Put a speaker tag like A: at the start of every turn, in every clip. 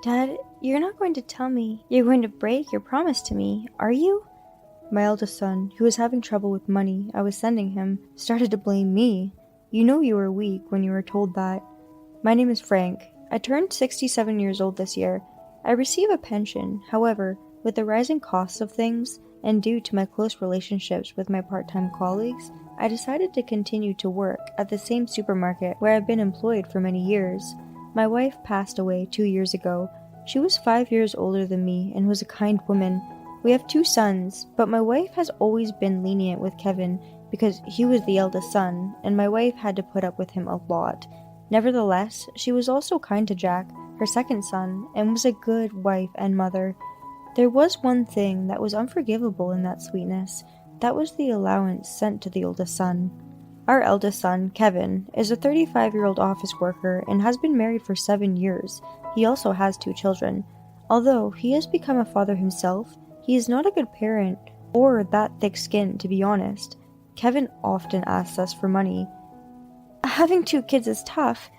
A: Dad, you're not going to tell me you're going to break your promise to me, are you? My eldest son, who was having trouble with money I was sending him, started to blame me. You know you were weak when you were told that. My name is Frank. I turned 67 years old this year. I receive a pension, however, with the rising costs of things, and due to my close relationships with my part-time colleagues, I decided to continue to work at the same supermarket where I've been employed for many years. My wife passed away 2 years ago. She was 5 years older than me and was a kind woman. We have 2 sons, but my wife has always been lenient with Kevin because he was the eldest son, and my wife had to put up with him a lot. Nevertheless, she was also kind to Jack, her second son, and was a good wife and mother. There was one thing that was unforgivable in that sweetness. That was the allowance sent to the oldest son. Our eldest son, Kevin, is a 35-year-old office worker and has been married for 7 years. He also has 2 children. Although he has become a father himself, he is not a good parent or that thick-skinned, to be honest. Kevin often asks us for money. "Having 2 kids is tough,"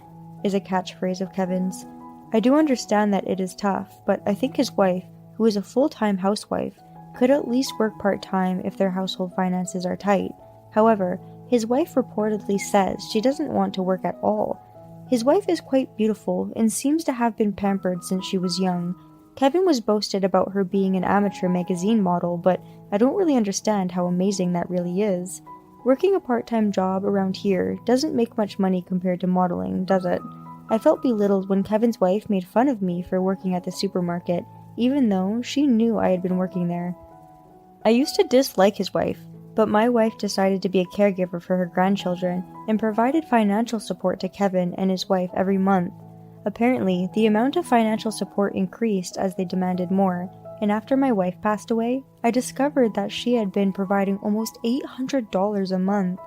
A: is a catchphrase of Kevin's. I do understand that it is tough, but I think his wife, who is a full-time housewife, could at least work part-time if their household finances are tight. However, his wife reportedly says she doesn't want to work at all. His wife is quite beautiful and seems to have been pampered since she was young. Kevin was boasted about her being an amateur magazine model, but I don't really understand how amazing that really is. Working a part-time job around here doesn't make much money compared to modeling, does it? I felt belittled when Kevin's wife made fun of me for working at the supermarket, even though she knew I had been working there. I used to dislike his wife, but my wife decided to be a caregiver for her grandchildren and provided financial support to Kevin and his wife every month. Apparently, the amount of financial support increased as they demanded more, and after my wife passed away, I discovered that she had been providing almost $800 a month.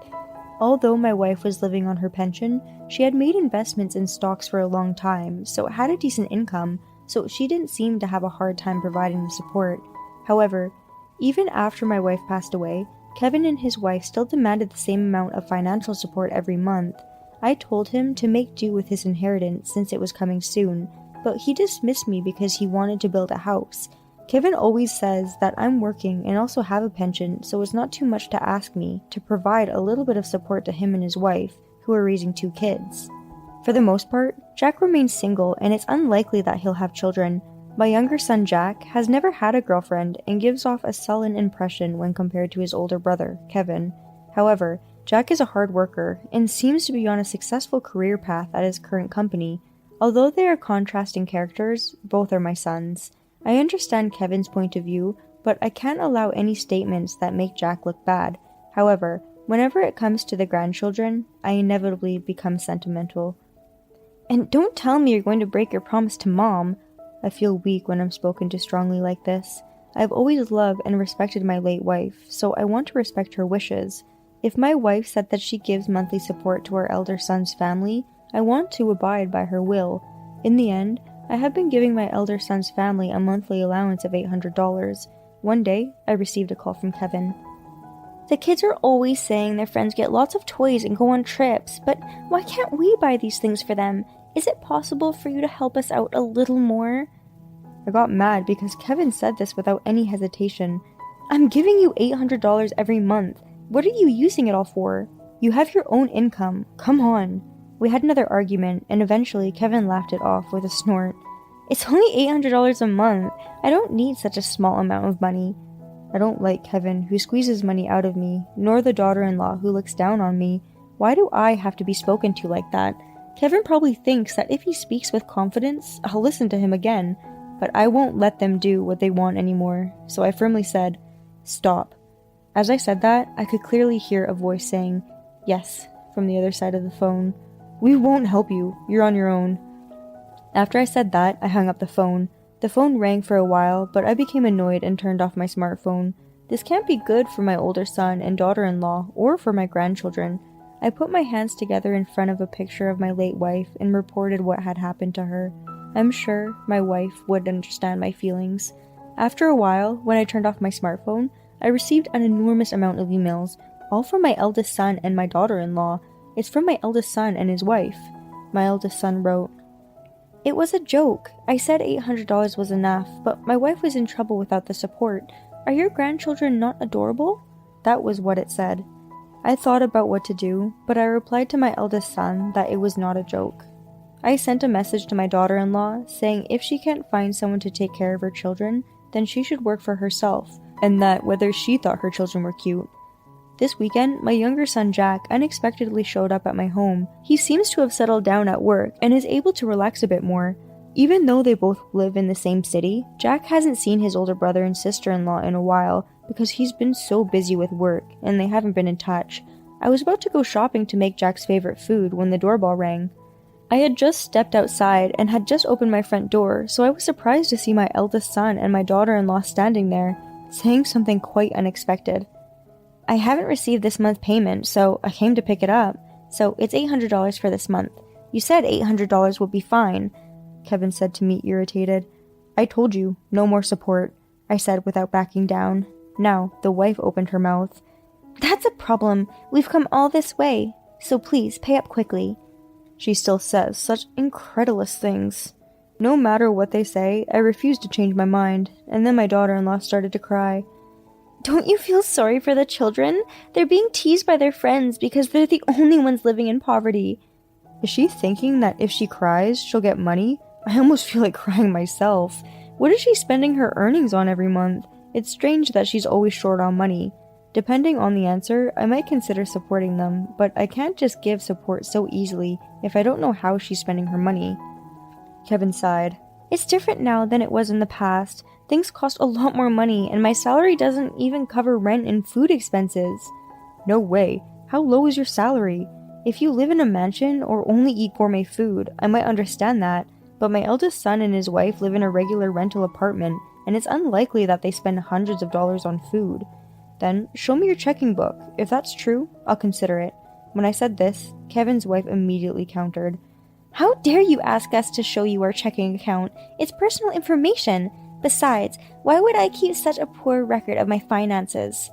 A: Although my wife was living on her pension, she had made investments in stocks for a long time, so it had a decent income, so she didn't seem to have a hard time providing the support. However, even after my wife passed away, Kevin and his wife still demanded the same amount of financial support every month. I told him to make do with his inheritance since it was coming soon, but he dismissed me because he wanted to build a house. Kevin always says that I'm working and also have a pension, so it's not too much to ask me to provide a little bit of support to him and his wife, who are raising 2 kids. For the most part, Jack remains single and it's unlikely that he'll have children. My younger son Jack has never had a girlfriend and gives off a sullen impression when compared to his older brother, Kevin. However, Jack is a hard worker and seems to be on a successful career path at his current company. Although they are contrasting characters, both are my sons. I understand Kevin's point of view, but I can't allow any statements that make Jack look bad. However, whenever it comes to the grandchildren, I inevitably become sentimental. And don't tell me you're going to break your promise to Mom. I feel weak when I'm spoken to strongly like this. I've always loved and respected my late wife, so I want to respect her wishes. If my wife said that she gives monthly support to our elder son's family, I want to abide by her will. In the end, I have been giving my elder son's family a monthly allowance of $800. One day, I received a call from Kevin. "The kids are always saying their friends get lots of toys and go on trips, but why can't we buy these things for them? Is it possible for you to help us out a little more?" I got mad because Kevin said this without any hesitation. "I'm giving you $800 every month. What are you using it all for? You have your own income. Come on." We had another argument, and eventually Kevin laughed it off with a snort. "It's only $800 a month. I don't need such a small amount of money." I don't like Kevin, who squeezes money out of me, nor the daughter-in-law who looks down on me. Why do I have to be spoken to like that? Kevin probably thinks that if he speaks with confidence, I'll listen to him again, but I won't let them do what they want anymore, so I firmly said, "Stop." As I said that, I could clearly hear a voice saying, "Yes," from the other side of the phone. "We won't help you. You're on your own." After I said that, I hung up the phone. The phone rang for a while, but I became annoyed and turned off my smartphone. This can't be good for my older son and daughter-in-law, or for my grandchildren. I put my hands together in front of a picture of my late wife and reported what had happened to her. I'm sure my wife would understand my feelings. After a while, when I turned off my smartphone, I received an enormous amount of emails, all from my eldest son and my daughter-in-law. It's from my eldest son and his wife. My eldest son wrote, It was a joke. I said $800 was enough, but my wife was in trouble without the support. Are your grandchildren not adorable? That was what it said. I thought about what to do, but I replied to my eldest son that it was not a joke. I sent a message to my daughter-in-law saying if she can't find someone to take care of her children, then she should work for herself, and that whether she thought her children were cute. This weekend, my younger son Jack unexpectedly showed up at my home. He seems to have settled down at work and is able to relax a bit more. Even though they both live in the same city, Jack hasn't seen his older brother and sister-in-law in a while because he's been so busy with work and they haven't been in touch. I was about to go shopping to make Jack's favorite food when the doorbell rang. I had just stepped outside and had just opened my front door, so I was surprised to see my eldest son and my daughter-in-law standing there, saying something quite unexpected. I haven't received this month's payment, so I came to pick it up. So it's $800 for this month. You said $800 would be fine, Kevin said to me, irritated. I told you, no more support, I said without backing down. Now, the wife opened her mouth. That's a problem. We've come all this way, so please pay up quickly. She still says such incredulous things. No matter what they say, I refuse to change my mind, and then my daughter-in-law started to cry. Don't you feel sorry for the children? They're being teased by their friends because they're the only ones living in poverty. Is she thinking that if she cries, she'll get money? I almost feel like crying myself. What is she spending her earnings on every month? It's strange that she's always short on money. Depending on the answer, I might consider supporting them, but I can't just give support so easily if I don't know how she's spending her money. Kevin sighed. It's different now than it was in the past. Things cost a lot more money, and my salary doesn't even cover rent and food expenses. No way. How low is your salary? If you live in a mansion or only eat gourmet food, I might understand that, but my eldest son and his wife live in a regular rental apartment, and it's unlikely that they spend hundreds of dollars on food. Then, show me your checking book. If that's true, I'll consider it. When I said this, Kevin's wife immediately countered. How dare you ask us to show you our checking account? It's personal information. Besides, why would I keep such a poor record of my finances?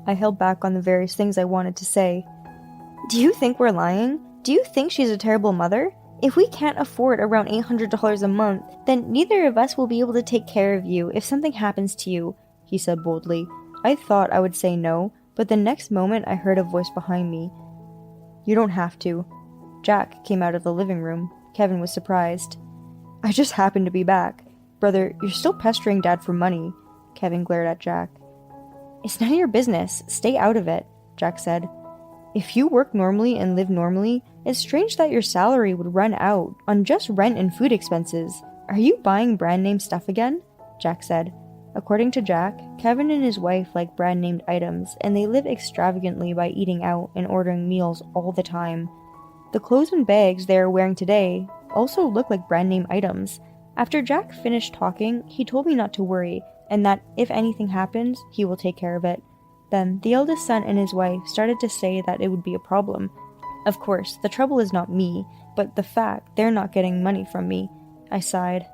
A: I held back on the various things I wanted to say. Do you think we're lying? Do you think she's a terrible mother? If we can't afford around $800 a month, then neither of us will be able to take care of you if something happens to you, he said boldly. I thought I would say no, but the next moment I heard a voice behind me. You don't have to. Jack came out of the living room. Kevin was surprised. I just happened to be back. Brother, you're still pestering Dad for money, Kevin glared at Jack. It's none of your business. Stay out of it, Jack said. If you work normally and live normally, it's strange that your salary would run out on just rent and food expenses. Are you buying brand name stuff again? Jack said. According to Jack, Kevin and his wife like brand named items, and they live extravagantly by eating out and ordering meals all the time. The clothes and bags they are wearing today also look like brand name items. After Jack finished talking, he told me not to worry, and that if anything happens, he will take care of it. Then, the eldest son and his wife started to say that it would be a problem. Of course, the trouble is not me, but the fact they're not getting money from me. I sighed.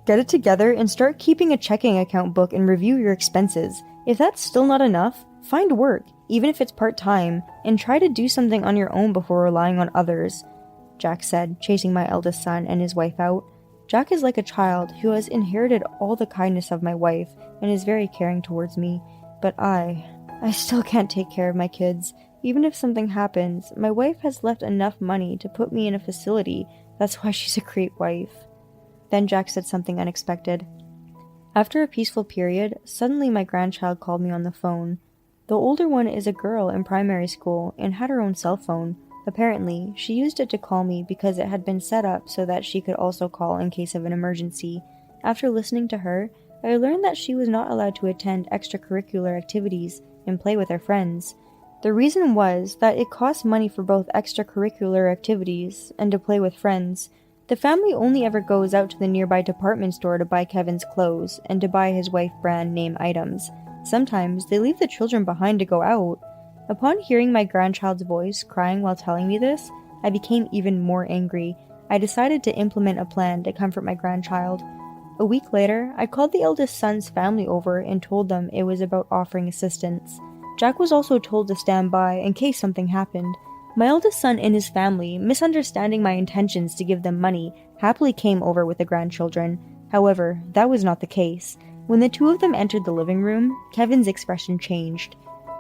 A: Get it together and start keeping a checking account book and review your expenses. If that's still not enough, find work, even if it's part-time, and try to do something on your own before relying on others, Jack said, chasing my eldest son and his wife out. Jack is like a child who has inherited all the kindness of my wife and is very caring towards me, but I still can't take care of my kids. Even if something happens, my wife has left enough money to put me in a facility. That's why she's a great wife. Then Jack said something unexpected. After a peaceful period, suddenly my grandchild called me on the phone. The older one is a girl in primary school and had her own cell phone. Apparently, she used it to call me because it had been set up so that she could also call in case of an emergency. After listening to her, I learned that she was not allowed to attend extracurricular activities and play with her friends. The reason was that it cost money for both extracurricular activities and to play with friends. The family only ever goes out to the nearby department store to buy Kevin's clothes and to buy his wife brand name items. Sometimes they leave the children behind to go out. Upon hearing my grandchild's voice crying while telling me this, I became even more angry. I decided to implement a plan to comfort my grandchild. A week later, I called the eldest son's family over and told them it was about offering assistance. Jack was also told to stand by in case something happened. My eldest son and his family, misunderstanding my intentions to give them money, happily came over with the grandchildren. However, that was not the case. When the two of them entered the living room, Kevin's expression changed.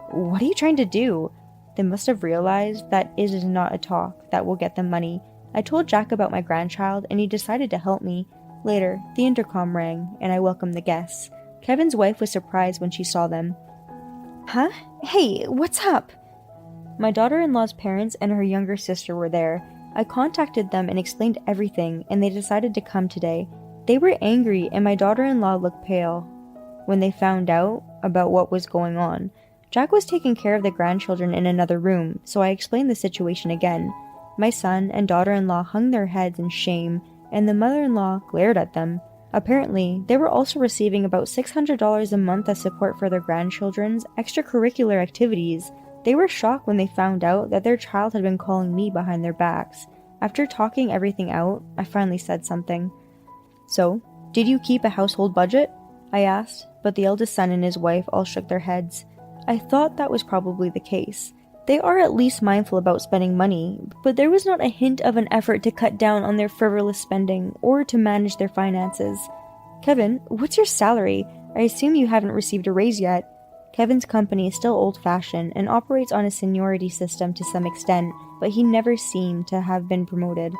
A: "What are you trying to do?" They must have realized that it is not a talk that will get them money. I told Jack about my grandchild, and he decided to help me. Later, the intercom rang, and I welcomed the guests. Kevin's wife was surprised when she saw them. "Huh? Hey, what's up?" My daughter-in-law's parents and her younger sister were there. I contacted them and explained everything, and they decided to come today. They were angry, and my daughter-in-law looked pale when they found out about what was going on. Jack was taking care of the grandchildren in another room, so I explained the situation again. My son and daughter-in-law hung their heads in shame, and the mother-in-law glared at them. Apparently, they were also receiving about $600 a month as support for their grandchildren's extracurricular activities. They were shocked when they found out that their child had been calling me behind their backs. After talking everything out, I finally said something. "So, did you keep a household budget?" I asked, but the eldest son and his wife all shook their heads. I thought that was probably the case. They are at least mindful about spending money, but there was not a hint of an effort to cut down on their frivolous spending or to manage their finances. "Kevin, what's your salary? I assume you haven't received a raise yet." Kevin's company is still old-fashioned and operates on a seniority system to some extent, but he never seemed to have been promoted.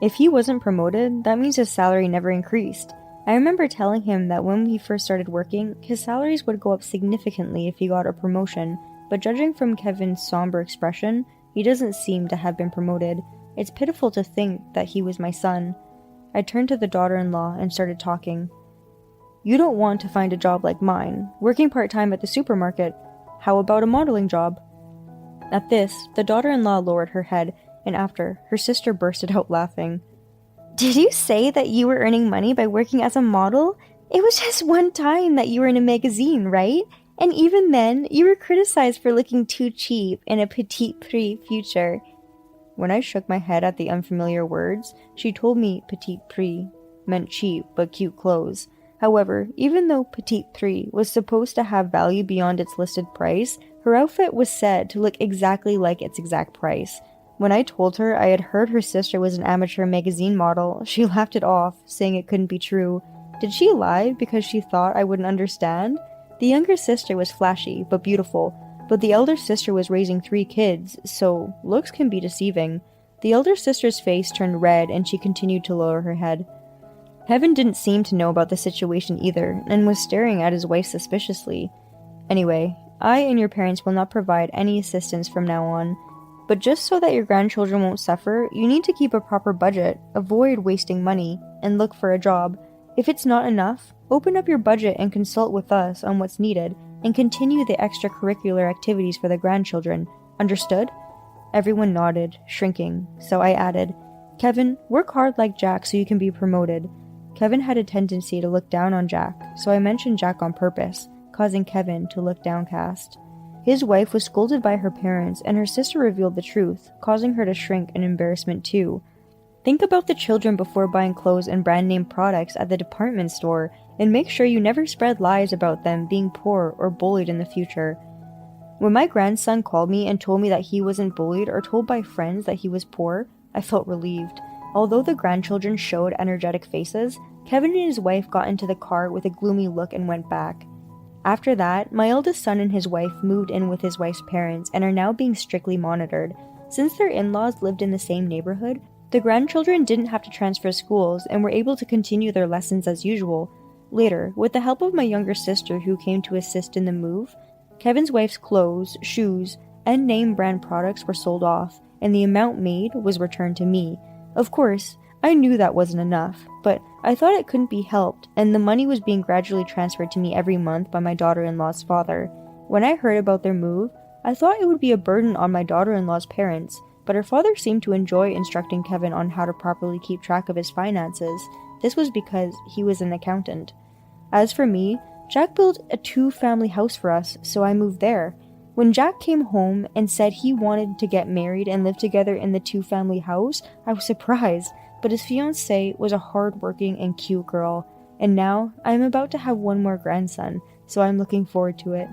A: If he wasn't promoted, that means his salary never increased. I remember telling him that when he first started working, his salaries would go up significantly if he got a promotion, but judging from Kevin's somber expression, he doesn't seem to have been promoted. It's pitiful to think that he was my son. I turned to the daughter-in-law and started talking. "You don't want to find a job like mine, working part-time at the supermarket. How about a modeling job?" At this, the daughter-in-law lowered her head, and after, her sister bursted out laughing. "Did you say that you were earning money by working as a model? It was just one time that you were in a magazine, right? And even then, you were criticized for looking too cheap in a petite prix future." When I shook my head at the unfamiliar words, she told me petite prix meant cheap but cute clothes. However, even though petite prix was supposed to have value beyond its listed price, her outfit was said to look exactly like its exact price. When I told her I had heard her sister was an amateur magazine model, she laughed it off, saying it couldn't be true. Did she lie because she thought I wouldn't understand? The younger sister was flashy but beautiful, but the elder sister was raising 3 kids, so looks can be deceiving. The elder sister's face turned red and she continued to lower her head. Kevin didn't seem to know about the situation either, and was staring at his wife suspiciously. "Anyway, I and your parents will not provide any assistance from now on. But just so that your grandchildren won't suffer, you need to keep a proper budget, avoid wasting money, and look for a job. If it's not enough, open up your budget and consult with us on what's needed, and continue the extracurricular activities for the grandchildren. Understood?" Everyone nodded, shrinking, so I added, "Kevin, work hard like Jack so you can be promoted." Kevin had a tendency to look down on Jack, so I mentioned Jack on purpose, causing Kevin to look downcast. His wife was scolded by her parents, and her sister revealed the truth, causing her to shrink in embarrassment too. Think about the children before buying clothes and brand-name products at the department store, and make sure you never spread lies about them being poor or bullied in the future. When my grandson called me and told me that he wasn't bullied or told by friends that he was poor, I felt relieved. Although the grandchildren showed energetic faces, Kevin and his wife got into the car with a gloomy look and went back. After that, my eldest son and his wife moved in with his wife's parents and are now being strictly monitored. Since their in-laws lived in the same neighborhood, the grandchildren didn't have to transfer schools and were able to continue their lessons as usual. Later, with the help of my younger sister who came to assist in the move, Kevin's wife's clothes, shoes, and name brand products were sold off, and the amount made was returned to me. Of course, I knew that wasn't enough, but I thought it couldn't be helped, and the money was being gradually transferred to me every month by my daughter-in-law's father. When I heard about their move, I thought it would be a burden on my daughter-in-law's parents, but her father seemed to enjoy instructing Kevin on how to properly keep track of his finances. This was because he was an accountant. As for me, Jack built a 2-family house for us, so I moved there. When Jack came home and said he wanted to get married and live together in the 2-family house, I was surprised, but his fiancée was a hard-working and cute girl, and now I am about to have one more grandson, so I'm looking forward to it.